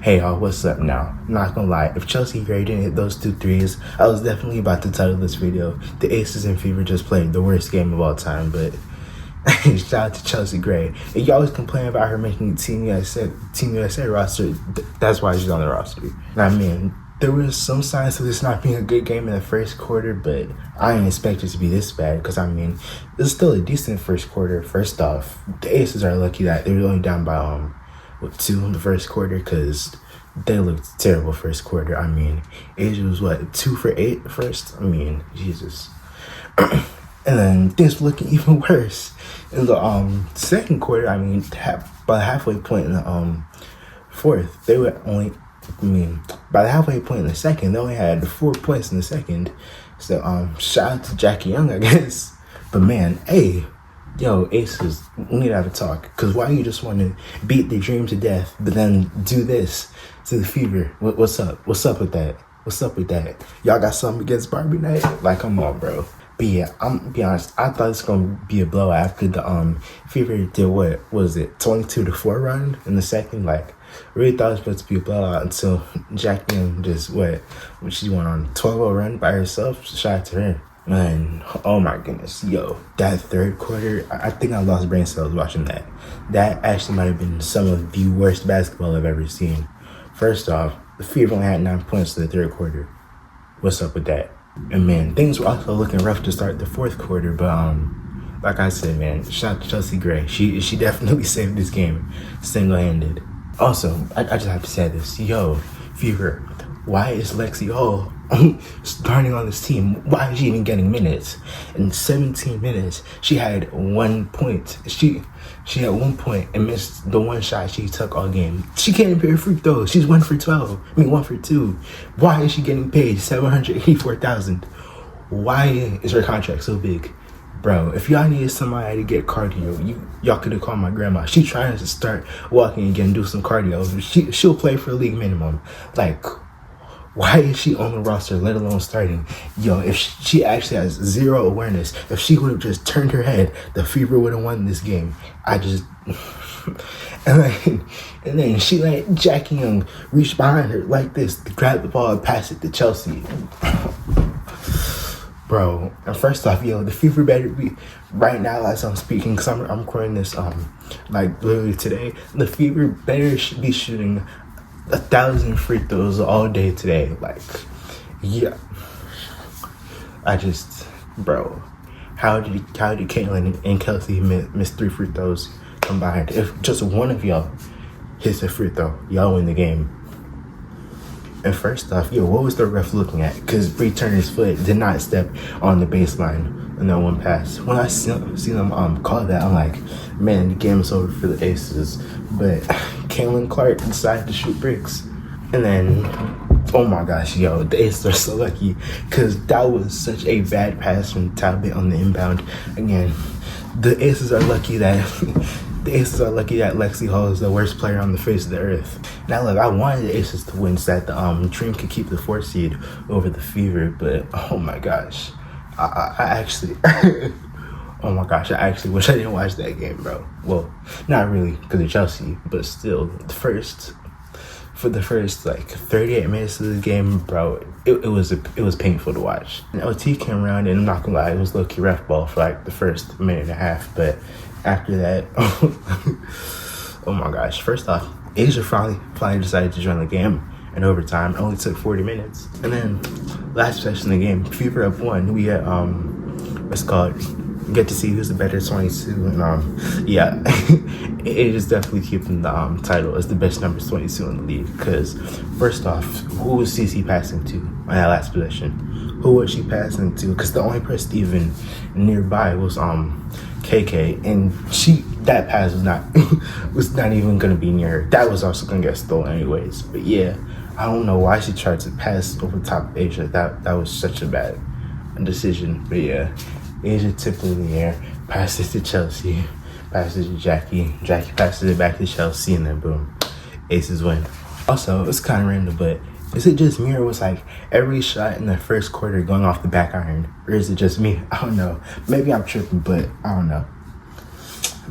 Hey y'all, what's up now? I'm not gonna lie, if Chelsea Gray didn't hit those 2 threes, I was definitely about to title this video, The Aces and Fever just played the worst game of all time, but shout out to Chelsea Gray. And you always complain about her making Team USA roster, that's why she's on the roster. And I mean, there was some signs of this not being a good game in the first quarter, but I didn't expect it to be this bad because, I mean, it's still a decent first quarter. First off, the Aces are lucky that they were only down by 2 in the first quarter because they looked terrible first quarter. I mean, Asia was 2 for 8 first? I mean, Jesus. And then things were looking even worse in the second quarter. I mean, by the halfway point in the fourth, they were only, by the halfway point in the second, they only had 4 points in the second. So shout out to Jackie Young, I guess. But man, hey, yo, Aces, we need to have a talk. Because why you just want to beat the dream to death, but then do this to the Fever? What's up? What's up with that? What's up with that? Y'all got something against Barbie Night? Like, come on, bro. But yeah, I'm gonna be honest, I thought it's gonna be a blowout after the Fever did what was it, 22-4 run in the second. Like, really thought it was supposed to be a blowout until Jackie Young just when she went on 12-0 run by herself. Shout out to her. Man, oh my goodness, yo, that third quarter, I think I lost brain cells watching that. That actually might have been some of the worst basketball I've ever seen. First off, the Fever only had 9 points in the third quarter. What's up with that? And man, things were also looking rough to start the fourth quarter, but like I said, man, shout out to Chelsea Gray. She definitely saved this game single-handed. Also, I just have to say this. Yo, Fever, why is Lexi Hall starting on this team? Why is she even getting minutes? In 17 minutes, she had 1 point. She had 1 point and missed the one shot she took all game. She can't even pay her free throws. She's 1 for 12. 1 for 2. Why is she getting paid $784,000? Why is her contract so big? Bro, if y'all needed somebody to get cardio, y'all could have called my grandma. She trying to start walking again, do some cardio. She'll play for a league minimum. Like, why is she on the roster, let alone starting? Yo, if she actually has zero awareness, if she would have just turned her head, the Fever would have won this game. And then she let Jackie Young reach behind her like this to grab the ball and pass it to Chelsea. Bro, and first off, yo, the Fever better be, right now as I'm speaking, because I'm recording this, like, literally today, the Fever better be shooting 1,000 free throws all day today. Like, yeah. Bro, how did Caitlin and Kelsey miss 3 free throws combined? If just one of y'all hits a free throw, y'all win the game. And first off, yo, what was the ref looking at? Because Bree Turner's foot did not step on the baseline in that one pass. When I see them call that, I'm like, man, the game is over for the Aces. But Caitlin Clark decided to shoot bricks. And then, oh my gosh, yo, the Aces are so lucky because that was such a bad pass from Talbot on the inbound. Again, the Aces are lucky that Lexi Hall is the worst player on the face of the earth. Now, look, I wanted the Aces to win so that the Dream could keep the 4th seed over the Fever, but oh my gosh, I actually, oh my gosh, I actually wish I didn't watch that game, bro. Well, not really because of Chelsea, but still, for the first like 38 minutes of the game, bro, it was painful to watch. And OT came around, and I'm not gonna lie, it was low-key ref ball for like the first minute and a half, but after that, oh my gosh. First off, Asia finally decided to join the game in overtime. It only took 40 minutes. And then last possession of the game, Fever up 1. We get what's called, get to see who's the better 22. And yeah, Asia's definitely keeping the title as the best number 22 in the league. Because first off, who was CC passing to on that last possession? Who was she passing to? Because the only person even nearby was KK, and that pass was not even gonna be near her. That was also gonna get stolen anyways. But yeah, I don't know why she tried to pass over top of Asia. That was such a bad decision. But yeah, Asia tipped it in the air, passed it to Chelsea, passed it to Jackie passes it back to Chelsea, and then boom, Aces win. Also, it's kind of random, but is it just me, or was like every shot in the first quarter going off the back iron? Or is it just me? I don't know. Maybe I'm tripping, but I don't know.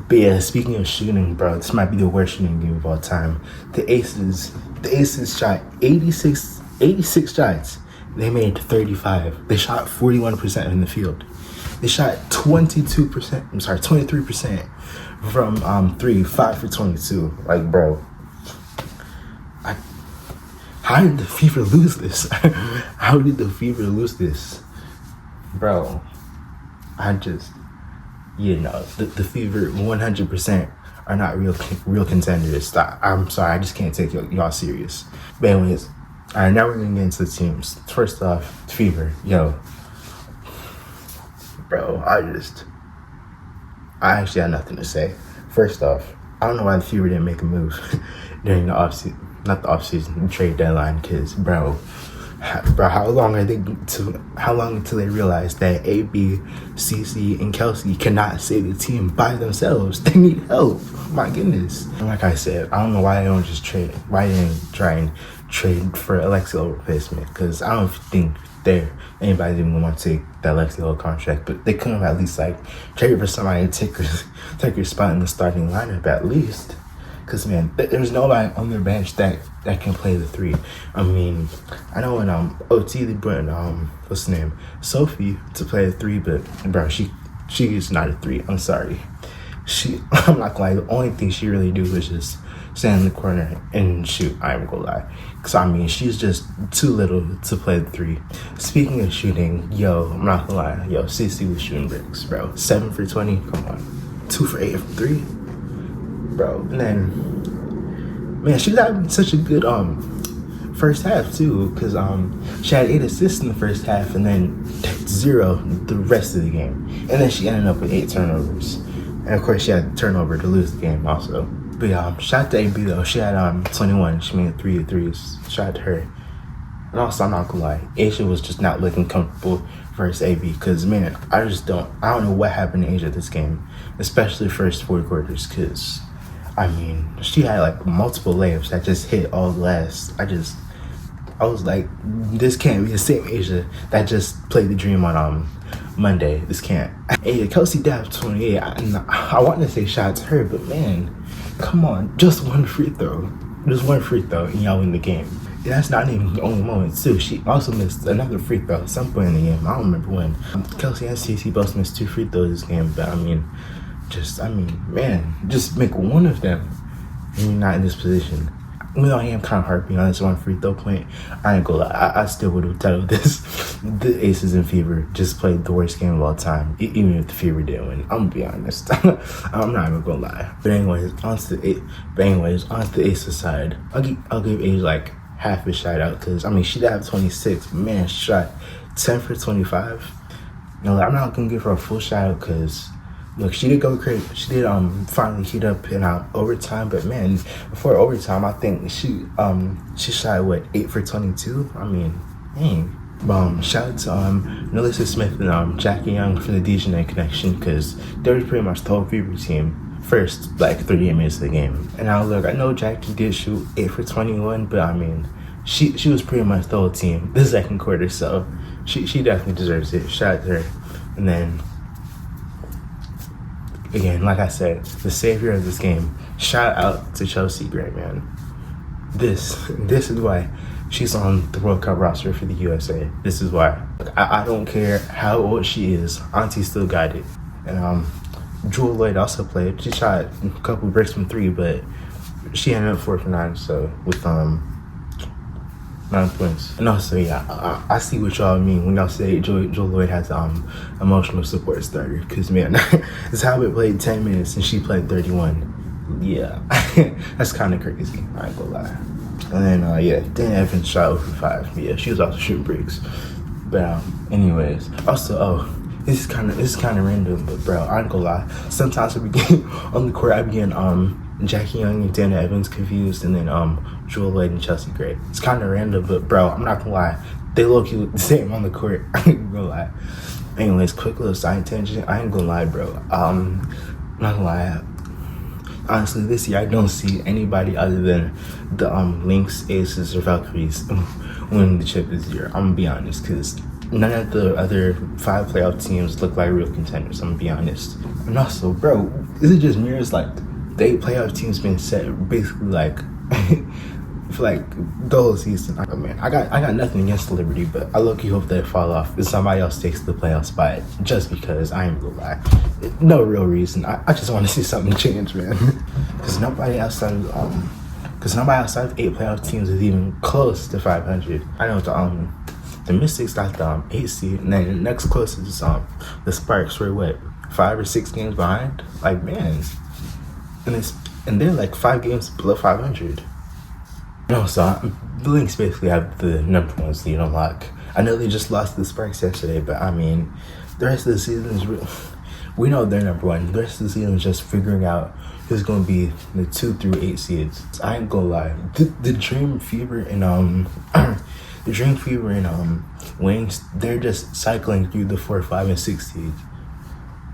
But yeah, speaking of shooting, bro, this might be the worst shooting game of all time. The Aces shot 86 shots. They made 35. They shot 41% in the field. They shot 23% from 3, 5 for 22. Like, bro, how did the Fever lose this? How did the Fever lose this? Bro, the Fever 100% are not real contenders. I'm sorry, I just can't take y'all serious. But anyways, all right, now we're gonna get into the teams. First off, Fever, bro, I actually had nothing to say. First off, I don't know why the Fever didn't make a move during the offseason trade deadline, because bro, how long until they realize that AB, CC, and Kelsey cannot save the team by themselves? They need help. My goodness. And like I said, I don't know why they don't just trade. Why they didn't try and trade for Alexiel replacement? Because I don't think anybody even want to take that Alexiel contract, but they couldn't have at least trade for somebody to take your spot in the starting lineup at least. Because, man, there's nobody on their bench that can play the 3. I mean, I know when OT they brought what's her name, Sophie, to play the 3, but bro, she is not a 3. I'm sorry. I'm not gonna lie. The only thing she really do is just stand in the corner and shoot. I ain't gonna lie. Because, I mean, she's just too little to play the 3. Speaking of shooting, I'm not gonna lie. CC was shooting bricks, bro. 7 for 20. Come on. 2 for 8 from 3. Bro, and then, man, she was having such a good first half too, because she had 8 assists in the first half and then 0 the rest of the game, and then she ended up with 8 turnovers, and of course she had a turnover to lose the game also. But shout out to AB though. She had 21. She made 3 threes. Shout out to her. And also, I'm not gonna lie, Asia was just not looking comfortable versus AB, because man, I don't know what happened to Asia this game, especially first 4 quarters, because I mean, she had multiple layups that just hit all glass. I was like, this can't be the same Asia that just played the dream on Monday. This can't. Hey, Kelsey Dapp 28. I want to say shout out to her, but man, come on, just one free throw, and y'all win the game. And that's not even the only moment too. She also missed another free throw at some point in the game. I don't remember when. Kelsey and CC both missed 2 free throws this game, but just make one of them and you're not in this position. Even though I am kind of harping on this one free throw point, I ain't gonna lie, I still would have titled this the Aces and Fever just played the worst game of all time, even if the Fever didn't win. I'm gonna be honest. I'm not even gonna lie. But anyways, on to the Aces side, I'll give Age half a shout out, because I mean, she did have 26, but man, she shot 10 for 25. I'm not gonna give her a full shout out, because look, she did go crazy. She did finally heat up in overtime, but man, before overtime, I think she shot 8 for 22. I mean, dang. Shout out to Melissa Smith and Jackie Young from the Dejanay connection, because they were pretty much the whole Fever team first 38 minutes of the game. And now look, I know Jackie did shoot 8 for 21, but I mean, she was pretty much the whole team the second quarter, so she definitely deserves it. Shout out to her. And then, again, like I said, the savior of this game, shout out to Chelsea Gray, man. This is why she's on the World Cup roster for the USA. This is why. I don't care how old she is, Auntie still got it. And Jewel Lloyd also played. She shot a couple bricks from 3, but she ended up 4 for 9, so with 9 points. And also, yeah, I see what y'all mean when y'all say Jewel Lloyd has emotional support starter, because man, this Halbert played 10 minutes and she played 31. Yeah, that's kind of crazy, I ain't gonna lie. And then Dan Evans shot 0 for 5. Yeah, she was also shooting bricks. But anyways, also this is kind of random, but bro, I ain't gonna lie, sometimes I begin on the court, I begin Jackie Young and Dana Evans confused, and then Jewel Lloyd and Chelsea Gray. It's kind of random, but bro, I'm not gonna lie, they low-key look the same on the court. I ain't gonna lie. Anyways, quick little side tangent. I ain't gonna lie, bro. I'm not gonna lie. Honestly, this year I don't see anybody other than the Lynx, Aces, or Valkyries winning the chip this year. I'm gonna be honest, because none of the other 5 playoff teams look like real contenders. I'm gonna be honest. And also, bro, is it just me, or is like the 8 playoff teams been set basically like for like the whole season? I mean, I got nothing against Liberty, but I low-key hope they fall off if somebody else takes the playoff spot, just because. I ain't gonna lie, no real reason. I just want to see something change, man. Because nobody outside of 8 playoff teams is even close to 500. I know the Mystics got the 8 seed, and then the next closest is the Sparks. Were what, 5 or 6 games behind? Like, man, and they're like 5 games below 500. No, so the Lynx basically have the number 1 seed on lock. I know they just lost to the Sparks yesterday, but I mean, the rest of the season is real. We know they're number 1. The rest of the season is just figuring out who's going to be the 2 through 8 seeds. I ain't gonna lie, the Dream Fever and the Dream Fever and Wings, they're just cycling through the 4, 5, and 6 seeds.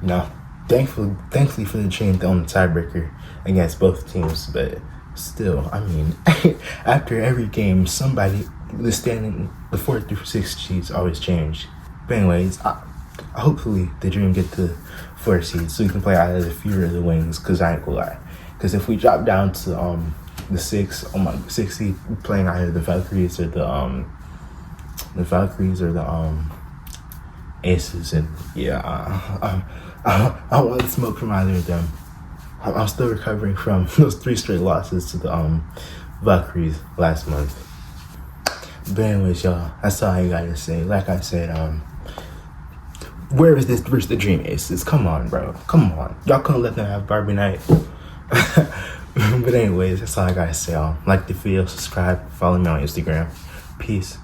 You know, thankfully for the Dream, they're on the tiebreaker against both teams, but still, I mean, after every game, somebody, the 4 through 6 seeds always change. But anyways, hopefully the Dream get the 4 seeds so we can play either the Fever or the Wings, because I ain't gonna lie. Because if we drop down to the 6 seed, playing either the Valkyries or the Aces, and yeah, I want to smoke from either of them. I'm still recovering from those 3 straight losses to the Valkyries last month. But anyways, y'all, that's all I gotta say. Like I said, where is this versus the Dream Aces? Come on, bro. Come on. Y'all couldn't let them have Barbie night. But anyways, that's all I gotta say. Like the video, subscribe, follow me on Instagram. Peace.